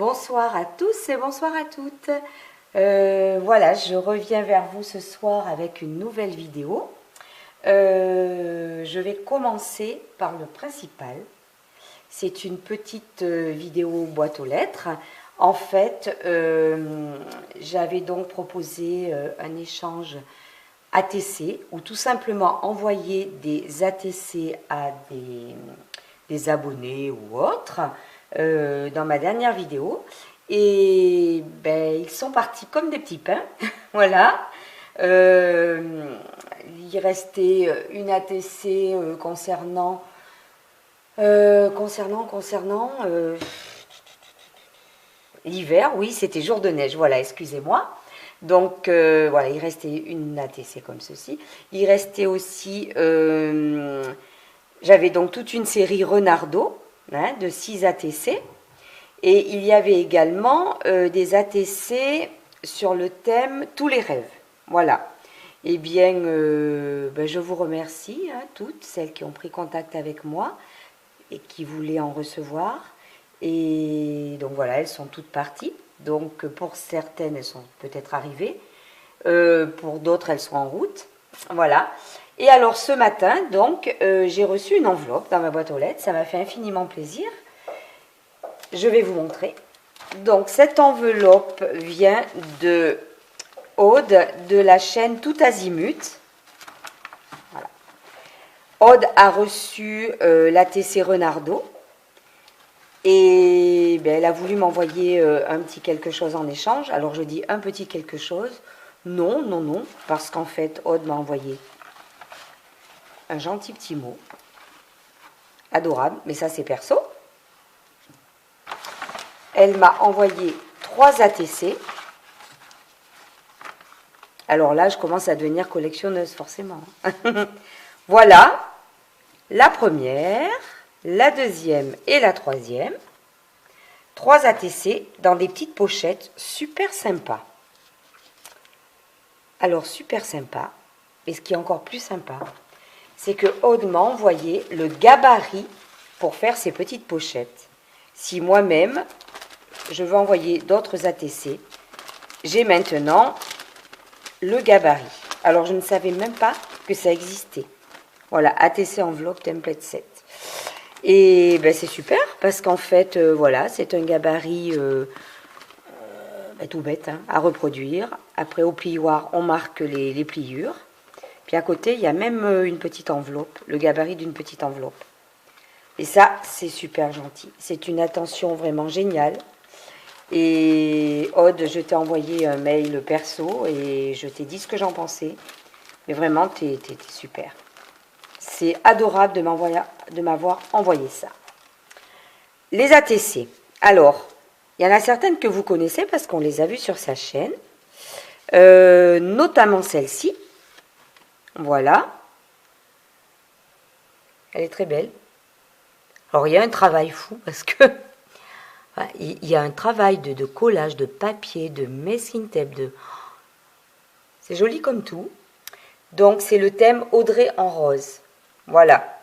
Bonsoir à tous et bonsoir à toutes. Voilà, je reviens vers vous ce soir avec une nouvelle vidéo. Je vais commencer par le principal. C'est une petite vidéo boîte aux lettres. En fait, j'avais donc proposé un échange ATC ou tout simplement envoyer des ATC à des abonnés ou autres dans ma dernière vidéo. Et ben, ils sont partis comme des petits pains. Voilà. Il restait une ATC concernant l'hiver, oui, c'était jour de neige, voilà, excusez-moi. Donc, voilà, il restait une ATC comme ceci. Il restait aussi, j'avais donc toute une série Renardo, hein, de 6 ATC. Et il y avait également des ATC sur le thème Tous les rêves. Voilà. Eh bien, ben, je vous remercie, hein, toutes celles qui ont pris contact avec moi et qui voulaient en recevoir. Et donc voilà, elles sont toutes parties. Donc pour certaines, elles sont peut-être arrivées. Pour d'autres, elles sont en route. Voilà. Et alors ce matin, donc, j'ai reçu une enveloppe dans ma boîte aux lettres. Ça m'a fait infiniment plaisir. Je vais vous montrer. Donc cette enveloppe vient de Aude de la chaîne Tout Azimut. Voilà. Aude a reçu l'ATC Renardo. Et ben, elle a voulu m'envoyer un petit quelque chose en échange. Alors je dis un petit quelque chose. Non, non, non. Parce qu'en fait, Aude m'a envoyé un gentil petit mot. Adorable. Mais ça, c'est perso. Elle m'a envoyé 3 ATC. Alors là, je commence à devenir collectionneuse, forcément. Voilà. La première, la deuxième et la troisième. 3 ATC dans des petites pochettes super sympas. Alors, super sympa. Et ce qui est encore plus sympa, c'est que Aude m'a envoyé le gabarit pour faire ces petites pochettes. Si moi-même, je veux envoyer d'autres ATC, j'ai maintenant le gabarit. Alors, je ne savais même pas que ça existait. Voilà, ATC enveloppe template set. Et ben, c'est super parce qu'en fait, voilà, c'est un gabarit tout bête, hein, à reproduire. Après, au plioir, on marque les pliures. Puis à côté, il y a même une petite enveloppe, le gabarit d'une petite enveloppe. Et ça, c'est super gentil. C'est une attention vraiment géniale. Et Aude, je t'ai envoyé un mail perso et je t'ai dit ce que j'en pensais. Mais vraiment, t'es super. C'est adorable de m'avoir envoyé ça. Les ATC. Alors, il y en a certaines que vous connaissez parce qu'on les a vues sur sa chaîne. Notamment celle-ci. Voilà. Elle est très belle. Alors, il y a un travail fou parce que il y a un travail de collage, de papier, de masking tape. C'est joli comme tout. Donc, c'est le thème Audrey en rose. Voilà.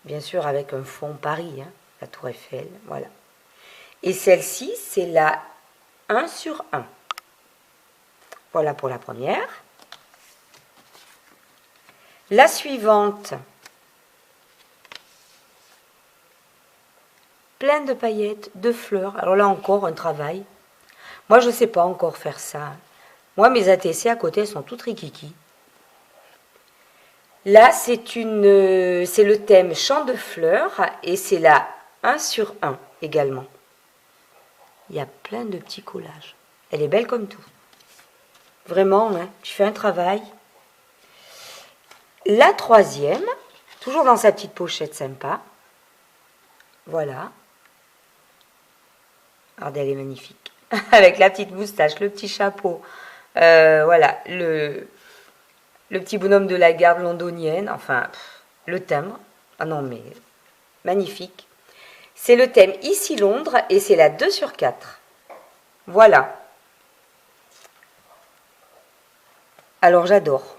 Bien sûr, avec un fond Paris, hein, la Tour Eiffel. Voilà. Et celle-ci, c'est la 1 sur 1. Voilà pour la première. La suivante, plein de paillettes, de fleurs. Alors là encore, un travail. Moi, je ne sais pas encore faire ça. Moi, mes ATC à côté, elles sont toutes rikiki. Là, c'est le thème champ de fleurs et c'est la 1 sur 1 également. Il y a plein de petits collages. Elle est belle comme tout. Vraiment, hein, tu fais un travail. La troisième, toujours dans sa petite pochette sympa. Voilà. Regardez, elle est magnifique. Avec la petite moustache, le petit chapeau. Voilà, le petit bonhomme de la garde londonienne. Enfin, le timbre. Ah non, mais magnifique. C'est le thème Ici Londres et c'est la 2 sur 4. Voilà. Alors, j'adore.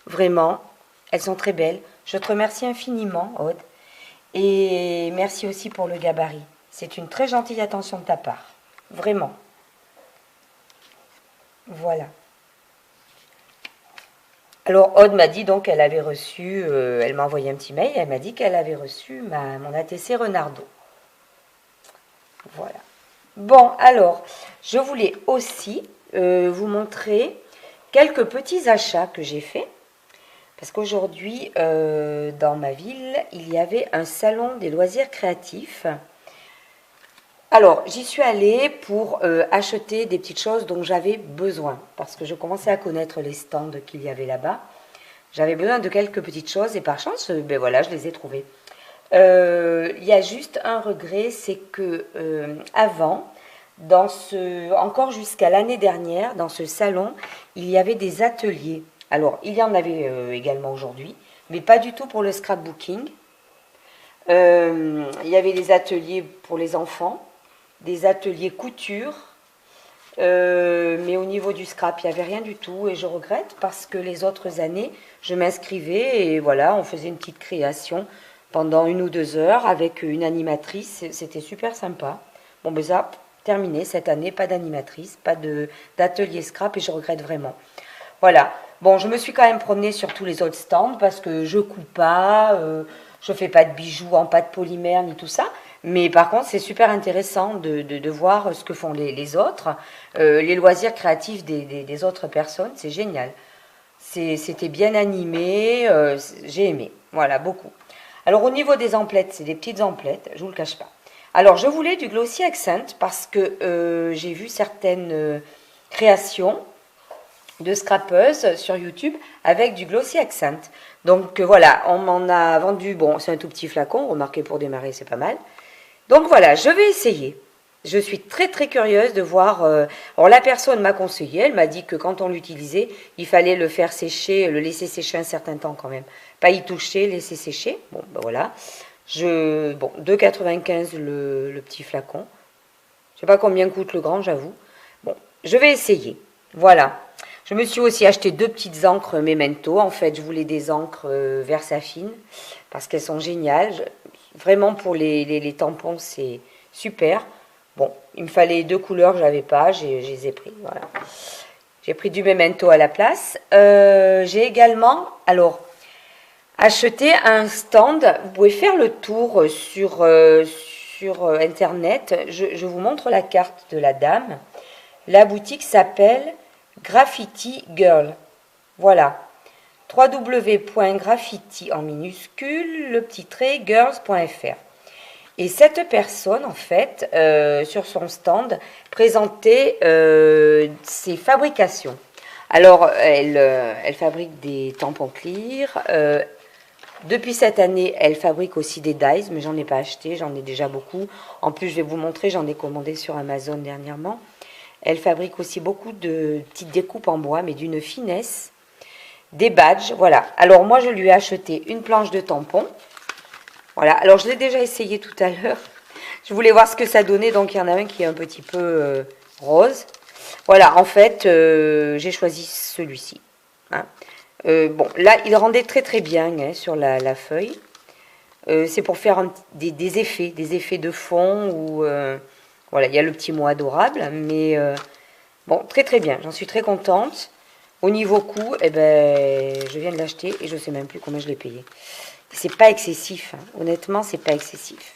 Vraiment. Elles sont très belles. Je te remercie infiniment, Aude. Et merci aussi pour le gabarit. C'est une très gentille attention de ta part. Vraiment. Voilà. Alors, Aude m'a dit donc qu'elle avait reçu, elle m'a envoyé un petit mail, elle m'a dit qu'elle avait reçu mon ATC Renardo. Voilà. Bon, alors, je voulais aussi vous montrer quelques petits achats que j'ai faits. Parce qu'aujourd'hui, dans ma ville, il y avait un salon des loisirs créatifs. Alors, j'y suis allée pour acheter des petites choses dont j'avais besoin. Parce que je commençais à connaître les stands qu'il y avait là-bas. J'avais besoin de quelques petites choses et par chance, ben voilà, je les ai trouvées. Il y a juste un regret, c'est que avant, encore jusqu'à l'année dernière, dans ce salon, il y avait des ateliers. Alors, il y en avait également aujourd'hui, mais pas du tout pour le scrapbooking. Il y avait des ateliers pour les enfants, des ateliers couture, mais au niveau du scrap, il n'y avait rien du tout et je regrette parce que les autres années, je m'inscrivais et voilà, on faisait une petite création pendant 1 ou 2 heures avec une animatrice, c'était super sympa. Bon, ben ça, terminé cette année, pas d'animatrice, pas d'atelier scrap et je regrette vraiment. Voilà, bon, je me suis quand même promenée sur tous les autres stands parce que je coupe pas, je fais pas de bijoux en pâte polymère ni tout ça. Mais par contre, c'est super intéressant de voir ce que font les autres, les loisirs créatifs des autres personnes, c'est génial. C'était bien animé, j'ai aimé, voilà, beaucoup. Alors au niveau des emplettes, c'est des petites emplettes, je vous le cache pas. Alors je voulais du Glossy Accent parce que j'ai vu certaines créations de scrapeuses sur YouTube avec du Glossy Accent. Donc voilà, on m'en a vendu, bon c'est un tout petit flacon, remarquez pour démarrer c'est pas mal. Donc voilà, je vais essayer. Je suis très très curieuse de voir. Alors la personne m'a conseillé, elle m'a dit que quand on l'utilisait, il fallait le faire sécher, le laisser sécher un certain temps quand même. Pas y toucher, laisser sécher. Bon, ben voilà. Bon, 2,95 le petit flacon. Je sais pas combien coûte le grand, j'avoue. Bon, je vais essayer. Voilà. Je me suis aussi acheté 2 petites encres Memento. En fait, je voulais des encres Versafine parce qu'elles sont géniales. Vraiment, pour les tampons, c'est super. Bon, il me fallait 2 couleurs, je n'avais pas, je les ai pris. Voilà. J'ai pris du Memento à la place. J'ai également, alors, acheté un stand. Vous pouvez faire le tour sur Internet. Je vous montre la carte de la dame. La boutique s'appelle Graffiti Girl. Voilà. www.graffiti en minuscule, le petit trait, girls.fr. Et cette personne, en fait, sur son stand, présentait ses fabrications. Alors, elle fabrique des tampons clear. Depuis cette année, elle fabrique aussi des dies, mais j'en ai pas acheté, j'en ai déjà beaucoup. En plus, je vais vous montrer, j'en ai commandé sur Amazon dernièrement. Elle fabrique aussi beaucoup de petites découpes en bois, mais d'une finesse. Des badges, voilà. Alors moi, je lui ai acheté une planche de tampons. Voilà, alors je l'ai déjà essayé tout à l'heure. Je voulais voir ce que ça donnait, donc il y en a un qui est un petit peu rose. Voilà, en fait, j'ai choisi celui-ci. Hein. Bon, là, il rendait très très bien hein, sur la feuille. C'est pour faire des effets de fond. Où, voilà, il y a le petit mot adorable, mais bon, très très bien. J'en suis très contente. Au niveau coût, eh ben, je viens de l'acheter et je ne sais même plus combien je l'ai payé. C'est pas excessif, hein. Honnêtement, c'est pas excessif.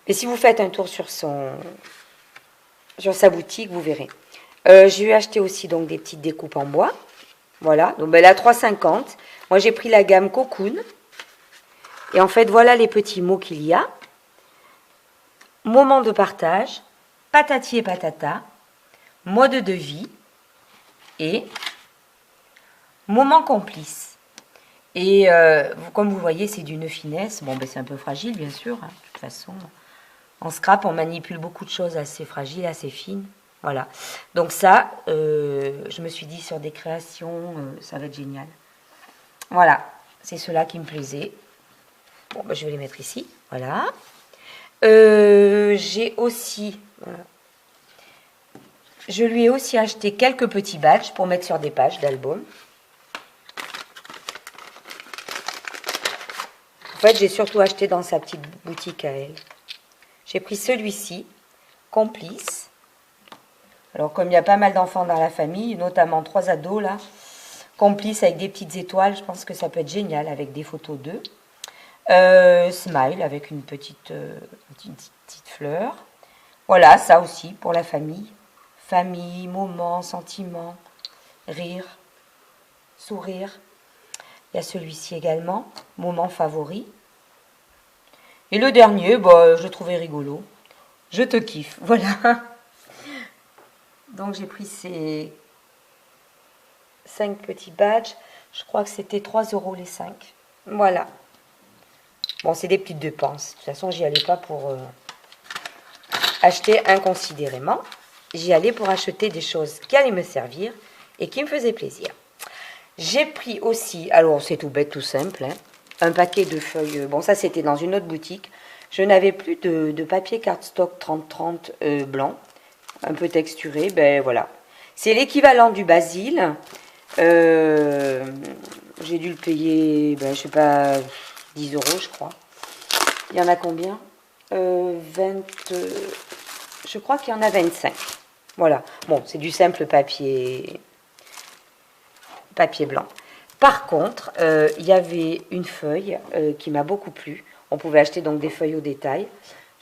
Mais si vous faites un tour sur sa boutique, vous verrez. J'ai acheté aussi donc des petites découpes en bois. Voilà, donc ben, là 3,50. Moi j'ai pris la gamme Cocoon. Et en fait, voilà les petits mots qu'il y a. Moment de partage, patati et patata, mode de vie et moment complice. Et comme vous voyez, c'est d'une finesse. Bon, ben, c'est un peu fragile, bien sûr. Hein, de toute façon, en scrap, on manipule beaucoup de choses assez fragiles, assez fines. Voilà. Donc ça, je me suis dit, sur des créations, ça va être génial. Voilà. C'est cela qui me plaisait. Bon, ben, je vais les mettre ici. Voilà. J'ai aussi... Voilà. Je lui ai aussi acheté quelques petits badges pour mettre sur des pages d'album. fait, j'ai surtout acheté dans sa petite boutique à elle. J'ai pris celui-ci, Complice. Alors, comme il y a pas mal d'enfants dans la famille, notamment 3 ados, là, Complice avec des petites étoiles, je pense que ça peut être génial avec des photos d'eux. Smile avec une petite fleur. Voilà, ça aussi pour la famille. Famille, moments, sentiments, rire, sourire. Il y a celui-ci également, moment favori. Et le dernier, bah, je le trouvais rigolo. Je te kiffe, voilà. Donc j'ai pris ces 5 petits badges. Je crois que c'était 3 € les 5. Voilà. Bon, c'est des petites dépenses. De toute façon, j'y allais pas pour acheter inconsidérément. J'y allais pour acheter des choses qui allaient me servir et qui me faisaient plaisir. J'ai pris aussi, alors c'est tout bête, tout simple, hein, un paquet de feuilles. Bon, ça c'était dans une autre boutique. Je n'avais plus de papier cardstock 30-30 blanc, un peu texturé. Ben voilà. C'est l'équivalent du basil. J'ai dû le payer, ben, je sais pas, 10 € je crois. Il y en a combien 20, je crois qu'il y en a 25. Voilà. Bon, c'est du simple papier blanc. Par contre, il y avait une feuille qui m'a beaucoup plu. On pouvait acheter donc des feuilles au détail.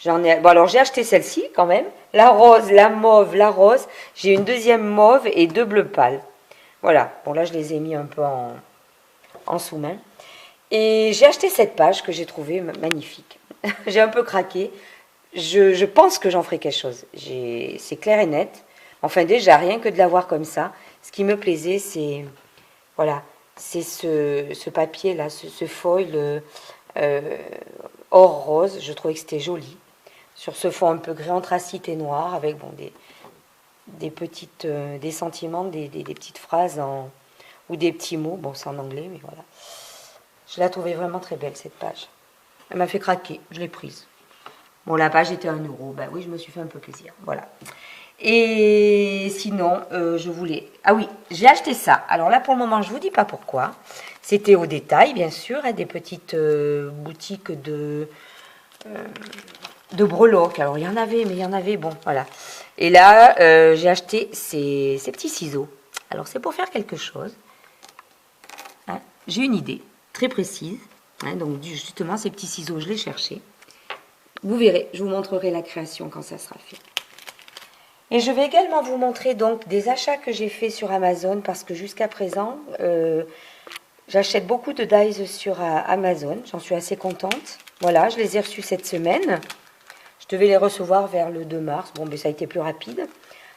Bon, alors j'ai acheté celle-ci quand même. La rose, la mauve, la rose. J'ai une deuxième mauve et 2 bleus pâles. Voilà. Bon, là, je les ai mis un peu en sous-main. Et j'ai acheté cette page que j'ai trouvée magnifique. J'ai un peu craqué. Je pense que j'en ferai quelque chose. C'est clair et net. Enfin, déjà, rien que de la voir comme ça, ce qui me plaisait, c'est voilà, c'est ce papier-là, ce foil or rose. Je trouvais que c'était joli. Sur ce fond un peu gris anthracite et noir, avec bon, des sentiments, des petites phrases ou des petits mots. Bon, c'est en anglais, mais voilà. Je la trouvais vraiment très belle, cette page. Elle m'a fait craquer, je l'ai prise. Bon, la page était 1 €. Ben oui, je me suis fait un peu plaisir. Voilà. Et sinon, je voulais... Ah oui, j'ai acheté ça. Alors là, pour le moment, je ne vous dis pas pourquoi. C'était au détail, bien sûr, hein, des petites boutiques de breloques. Alors, il y en avait, mais il y en avait, bon, voilà. Et là, j'ai acheté ces petits ciseaux. Alors, c'est pour faire quelque chose. Hein, j'ai une idée très précise. Hein, donc, justement, ces petits ciseaux, je les cherchais. Vous verrez, je vous montrerai la création quand ça sera fait. Et je vais également vous montrer donc des achats que j'ai fait sur Amazon parce que jusqu'à présent, j'achète beaucoup de dies sur Amazon. J'en suis assez contente. Voilà, je les ai reçus cette semaine. Je devais les recevoir vers le 2 mars. Bon, mais ça a été plus rapide.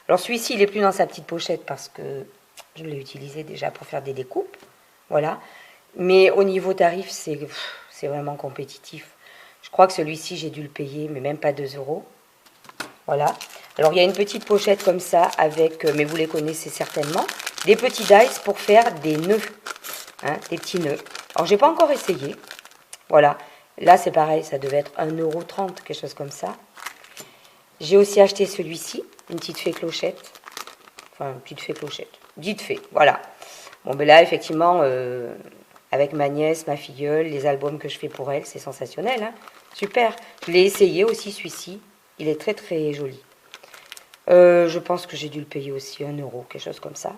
Alors celui-ci, il n'est plus dans sa petite pochette parce que je l'ai utilisé déjà pour faire des découpes. Voilà. Mais au niveau tarif, c'est vraiment compétitif. Je crois que celui-ci, j'ai dû le payer, mais même pas 2 €. Voilà. Alors, il y a une petite pochette comme ça avec, mais vous les connaissez certainement, des petits dies pour faire des nœuds. Hein, des petits nœuds. Alors, j'ai pas encore essayé. Voilà. Là, c'est pareil, ça devait être 1,30 €, quelque chose comme ça. J'ai aussi acheté celui-ci, une petite fée clochette. Enfin, une petite fée clochette. Dite fée, voilà. Bon, ben là, effectivement... avec ma nièce, ma filleule, les albums que je fais pour elle, c'est sensationnel, hein, super. Je l'ai essayé aussi, celui-ci. Il est très très joli. Je pense que j'ai dû le payer aussi 1 €, quelque chose comme ça.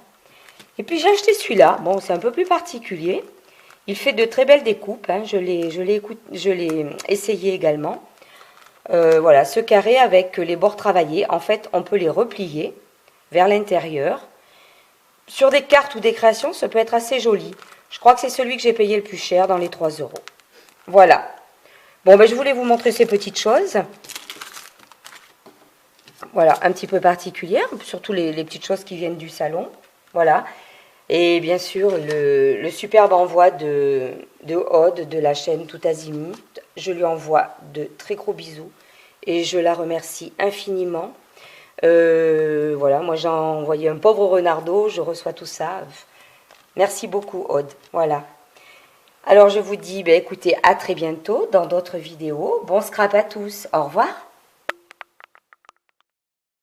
Et puis j'ai acheté celui-là. Bon, c'est un peu plus particulier. Il fait de très belles découpes. Hein. Je l'ai essayé également. Voilà, ce carré avec les bords travaillés. En fait, on peut les replier vers l'intérieur. Sur des cartes ou des créations, ça peut être assez joli. Je crois que c'est celui que j'ai payé le plus cher dans les 3 €. Voilà. Bon, ben, je voulais vous montrer ces petites choses. Voilà, un petit peu particulières, surtout les petites choses qui viennent du salon. Voilà. Et bien sûr, le superbe envoi de Aude de la chaîne Tout Azimut. Je lui envoie de très gros bisous et je la remercie infiniment. Voilà, moi j'ai envoyé un pauvre renardeau, je reçois tout ça. Merci beaucoup, Aude. Voilà. Alors, je vous dis, écoutez, à très bientôt dans d'autres vidéos. Bon scrap à tous. Au revoir.